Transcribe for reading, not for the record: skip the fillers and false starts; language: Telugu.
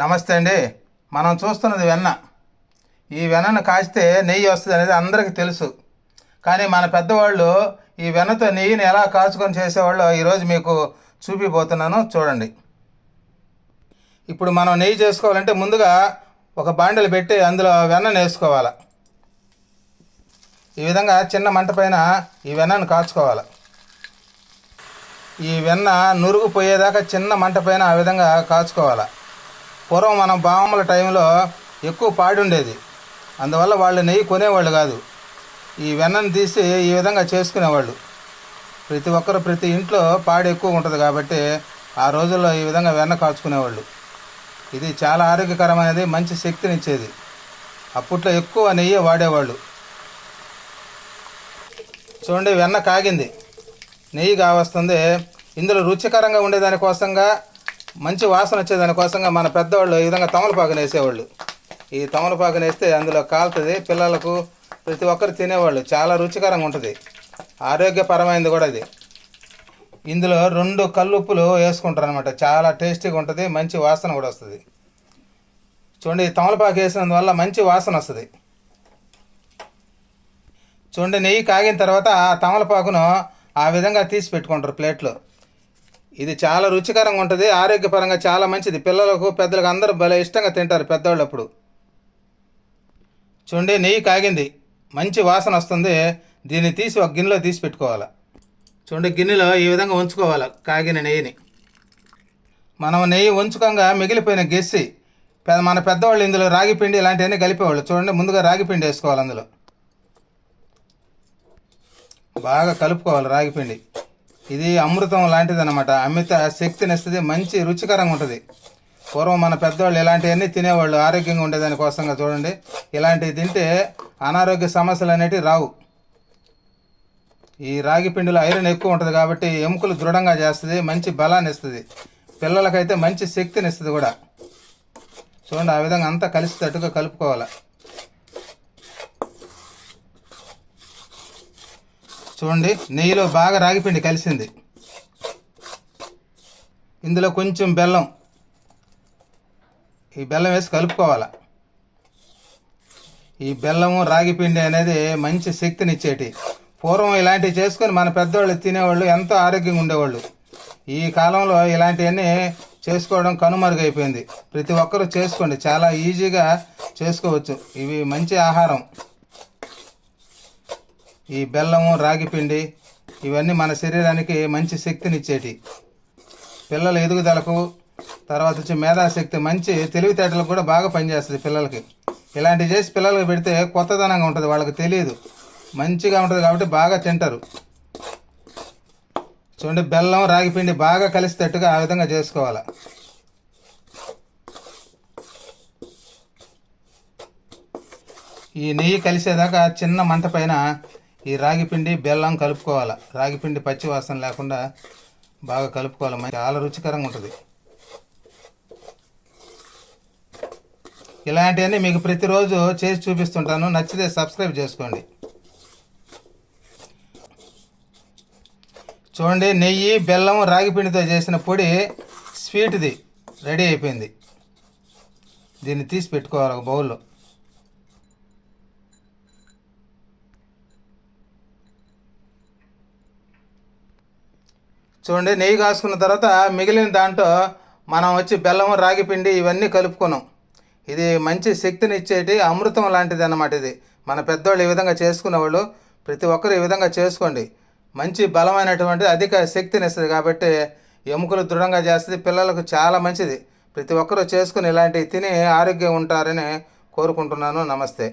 నమస్తే అండి. మనం చూస్తున్నది వెన్న. ఈ వెన్నను కాస్తే నెయ్యి వస్తుంది అనేది అందరికీ తెలుసు. కానీ మన పెద్దవాళ్ళు ఈ వెన్నతో నెయ్యిని ఎలా కాచుకొని చేసేవాళ్ళో ఈరోజు మీకు చూపిపోతున్నాను, చూడండి. ఇప్పుడు మనం నెయ్యి చేసుకోవాలంటే ముందుగా ఒక బాండెలు పెట్టి అందులో వెన్నను వేసుకోవాలి. ఈ విధంగా చిన్న మంట పైన ఈ వెన్నను కాచుకోవాలి. ఈ వెన్న నురుగు పోయేదాకా చిన్న మంట పైన ఆ విధంగా కాచుకోవాలి. పూర్వం మనం బామ్మల టైంలో ఎక్కువ పాడి ఉండేది, అందువల్ల వాళ్ళు నెయ్యి కొనేవాళ్ళు కాదు. ఈ వెన్నను తీసి ఈ విధంగా చేసుకునేవాళ్ళు. ప్రతి ఒక్కరు ప్రతి ఇంట్లో పాడి ఎక్కువ ఉంటుంది కాబట్టి ఆ రోజుల్లో ఈ విధంగా వెన్న కాచుకునేవాళ్ళు. ఇది చాలా ఆరోగ్యకరమైనది, మంచి శక్తినిచ్చేది. అప్పట్లో ఎక్కువ నెయ్యి వాడేవాళ్ళు. చూడండి, వెన్న కాగింది, నెయ్యి కావస్తుంది. ఇందులో రుచికరంగా ఉండేదానికోసంగా, మంచి వాసన వచ్చేదానికోసంగా మన పెద్దవాళ్ళు ఈ విధంగా తమలపాకుని వేసేవాళ్ళు. ఈ తమలపాకుని వేస్తే అందులో కాలుతుంది, పిల్లలకు ప్రతి ఒక్కరు తినేవాళ్ళు. చాలా రుచికరంగా ఉంటుంది, ఆరోగ్యపరమైనది కూడా ఇది. ఇందులో 2 కల్లుప్పులు వేసుకుంటారు అనమాట. చాలా టేస్టీగా ఉంటుంది, మంచి వాసన కూడా వస్తుంది. చూడండి, తమలపాకు వేసినందువల్ల మంచి వాసన వస్తుంది. చూడండి, నెయ్యి కాగిన తర్వాత ఆ తమలపాకును ఆ విధంగా తీసి పెట్టుకుంటారు ప్లేట్లో. ఇది చాలా రుచికరంగా ఉంటుంది, ఆరోగ్యపరంగా చాలా మంచిది. పిల్లలకు పెద్దలకు అందరూ భలే ఇష్టంగా తింటారు పెద్దవాళ్ళు. అప్పుడు చూడండి, నెయ్యి కాగింది, మంచి వాసన వస్తుంది. దీన్ని తీసి ఒక గిన్నెలో తీసి పెట్టుకోవాలి. చూడండి, గిన్నెలో ఈ విధంగా ఉంచుకోవాలి కాగిన నెయ్యిని. మనం నెయ్యి ఉంచుకోగా మిగిలిపోయిన గెస్సి మన పెద్దవాళ్ళు ఇందులో రాగిపిండి ఇలాంటివన్నీ కలిపేవాళ్ళు. చూడండి, ముందుగా రాగిపిండి వేసుకోవాలి. అందులో బాగా కలుపుకోవాలి రాగిపిండి. ఇది అమృతం లాంటిది అనమాట. అమిత శక్తినిస్తుంది, మంచి రుచికరంగా ఉంటుంది. పూర్వం మన పెద్దవాళ్ళు ఇలాంటివన్నీ తినేవాళ్ళు, ఆరోగ్యంగా ఉండేదానికోసంగా. చూడండి, ఇలాంటివి తింటే అనారోగ్య సమస్యలు అనేటివి రావు. ఈ రాగి పిండిలో ఐరన్ ఎక్కువ ఉంటుంది కాబట్టి ఎముకలు దృఢంగా చేస్తుంది, మంచి బలాన్ని ఇస్తుంది. పిల్లలకైతే మంచి శక్తిని ఇస్తుంది కూడా. చూడండి, ఆ విధంగా అంతా కలిసేటట్టుగా కలుపుకోవాలి. చూడండి, నెయ్యిలో బాగా రాగిపిండి కలిసింది. ఇందులో కొంచెం బెల్లం, ఈ బెల్లం వేసి కలుపుకోవాలి. ఈ బెల్లము రాగిపిండి అనేది మంచి శక్తినిచ్చేటి. పూర్వం ఇలాంటివి చేసుకొని మన పెద్దవాళ్ళు తినేవాళ్ళు, ఎంతో ఆరోగ్యంగా ఉండేవాళ్ళు. ఈ కాలంలో ఇలాంటివన్నీ చేసుకోవడం కనుమరుగైపోయింది. ప్రతి ఒక్కరూ చేసుకోండి, చాలా ఈజీగా చేసుకోవచ్చు. ఇవి మంచి ఆహారం. ఈ బెల్లము రాగిపిండి ఇవన్నీ మన శరీరానికి మంచి శక్తినిచ్చేటి. పిల్లల ఎదుగుదలకు, తర్వాత వచ్చి మేధాశక్తి, మంచి తెలివితేటలకు కూడా బాగా పనిచేస్తుంది పిల్లలకి. ఇలాంటివి చేసి పిల్లలకి పెడితే కొత్తదనంగా ఉంటుంది, వాళ్ళకి తెలియదు, మంచిగా ఉంటుంది కాబట్టి బాగా తింటారు. చూడండి, బెల్లం రాగిపిండి బాగా కలిసేటట్టుగా ఆ విధంగా చేసుకోవాలి. ఈ నెయ్యి కలిసేదాకా చిన్న మంట పైన ఈ రాగిపిండి బెల్లం కలుపుకోవాలి. రాగిపిండి పచ్చి వాసన లేకుండా బాగా కలుపుకోవాలి. చాలా రుచికరంగా ఉంటుంది. ఇలాంటివన్నీ మీకు ప్రతిరోజు చేసి చూపిస్తుంటాను. నచ్చితే సబ్స్క్రైబ్ చేసుకోండి. చూడండి, నెయ్యి బెల్లం రాగిపిండితో చేసిన పొడి స్వీట్ది రెడీ అయిపోయింది. దీన్ని తీసి పెట్టుకోవాలి ఒక బౌల్లో. చూడండి, నెయ్యి కాసుకున్న తర్వాత మిగిలిన దాంట్లో మనం వచ్చి బెల్లం రాగిపిండి ఇవన్నీ కలుపుకున్నాం. ఇది మంచి శక్తిని ఇచ్చేటి అమృతం లాంటిది అన్నమాట. ఇది మన పెద్దవాళ్ళు ఈ విధంగా చేసుకునేవాళ్ళు. ప్రతి ఒక్కరు ఈ విధంగా చేసుకోండి. మంచి బలమైనటువంటి అధిక శక్తిని ఇస్తుంది కాబట్టి ఎముకలు దృఢంగా చేస్తుంది, పిల్లలకు చాలా మంచిది. ప్రతి ఒక్కరూ చేసుకుని ఇలాంటివి తిని ఆరోగ్యంగా ఉంటారని కోరుకుంటున్నాను. నమస్తే.